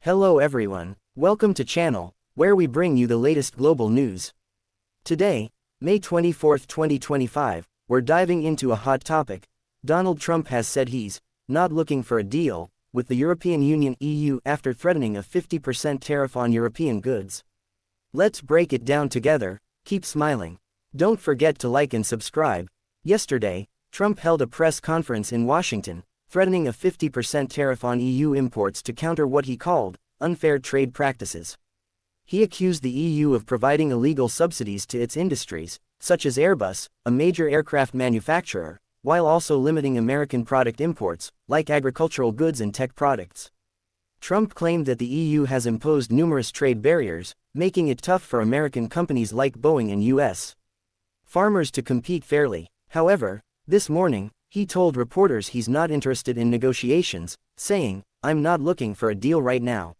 Hello everyone, welcome to channel, where we bring you the latest global news. Today, May 24, 2025, we're diving into a hot topic. Donald Trump has said he's not looking for a deal with the European Union (EU) after threatening a 50% tariff on European goods. Let's break it down together. Keep smiling. Don't forget to like and subscribe. Yesterday, Trump held a press conference in Washington, threatening a 50% tariff on EU imports to counter what he called unfair trade practices. He accused the EU of providing illegal subsidies to its industries, such as Airbus, a major aircraft manufacturer, while also limiting American product imports, like agricultural goods and tech products. Trump claimed that the EU has imposed numerous trade barriers, making it tough for American companies like Boeing and U.S. farmers to compete fairly. However, this morning, he told reporters he's not interested in negotiations, saying, "I'm not looking for a deal right now."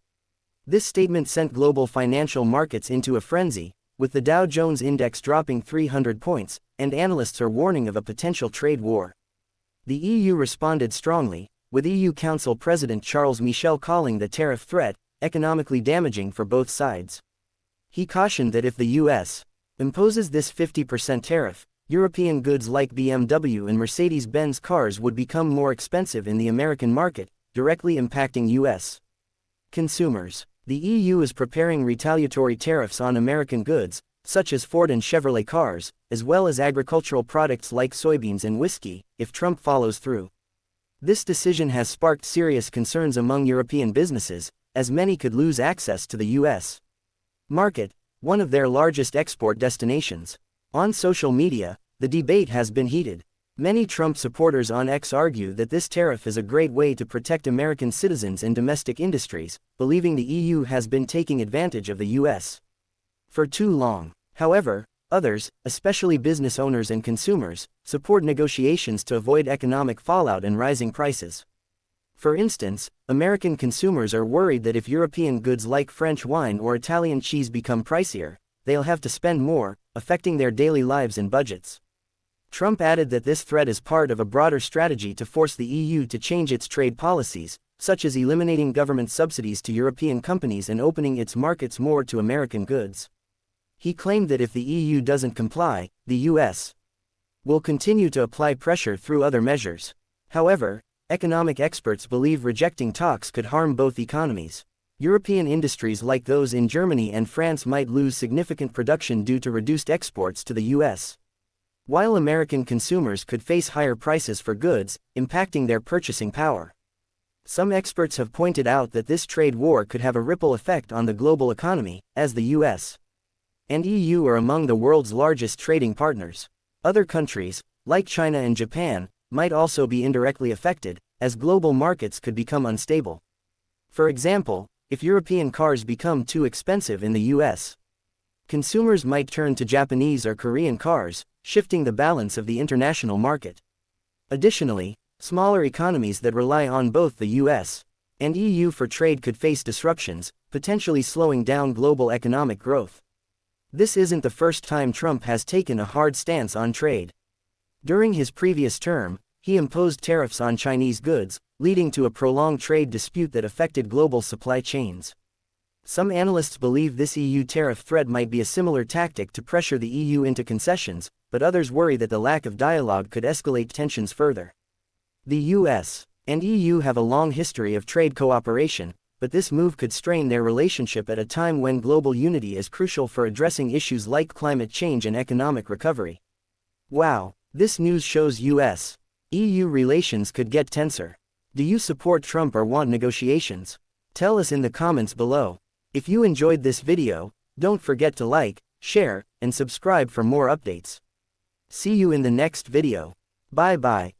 This statement sent global financial markets into a frenzy, with the Dow Jones Index dropping 300 points, and analysts are warning of a potential trade war. The EU responded strongly, with EU Council President Charles Michel calling the tariff threat economically damaging for both sides. He cautioned that if the US imposes this 50% tariff, European goods like BMW and Mercedes-Benz cars would become more expensive in the American market, directly impacting U.S. consumers. The EU is preparing retaliatory tariffs on American goods, such as Ford and Chevrolet cars, as well as agricultural products like soybeans and whiskey, if Trump follows through. This decision has sparked serious concerns among European businesses, as many could lose access to the U.S. market, one of their largest export destinations. On social media, the debate has been heated. Many Trump supporters on X argue that this tariff is a great way to protect American citizens and domestic industries, believing the EU has been taking advantage of the U.S. for too long. However, others, especially business owners and consumers, support negotiations to avoid economic fallout and rising prices. For instance, American consumers are worried that if European goods like French wine or Italian cheese become pricier, they'll have to spend more, affecting their daily lives and budgets. Trump added that this threat is part of a broader strategy to force the EU to change its trade policies, such as eliminating government subsidies to European companies and opening its markets more to American goods. He claimed that if the EU doesn't comply, the US will continue to apply pressure through other measures. However, economic experts believe rejecting talks could harm both economies. European industries like those in Germany and France might lose significant production due to reduced exports to the US, while American consumers could face higher prices for goods, impacting their purchasing power. Some experts have pointed out that this trade war could have a ripple effect on the global economy, as the US and EU are among the world's largest trading partners. Other countries, like China and Japan, might also be indirectly affected, as global markets could become unstable. For example, if European cars become too expensive in the US, consumers might turn to Japanese or Korean cars, shifting the balance of the international market. Additionally, smaller economies that rely on both the US and EU for trade could face disruptions, potentially slowing down global economic growth. This isn't the first time Trump has taken a hard stance on trade. During his previous term, he imposed tariffs on Chinese goods, leading to a prolonged trade dispute that affected global supply chains. Some analysts believe this EU tariff threat might be a similar tactic to pressure the EU into concessions, but others worry that the lack of dialogue could escalate tensions further. The US and EU have a long history of trade cooperation, but this move could strain their relationship at a time when global unity is crucial for addressing issues like climate change and economic recovery. Wow, this news shows US-EU relations could get tenser. Do you support Trump or want negotiations? Tell us in the comments below. If you enjoyed this video, don't forget to like, share, and subscribe for more updates. See you in the next video. Bye bye.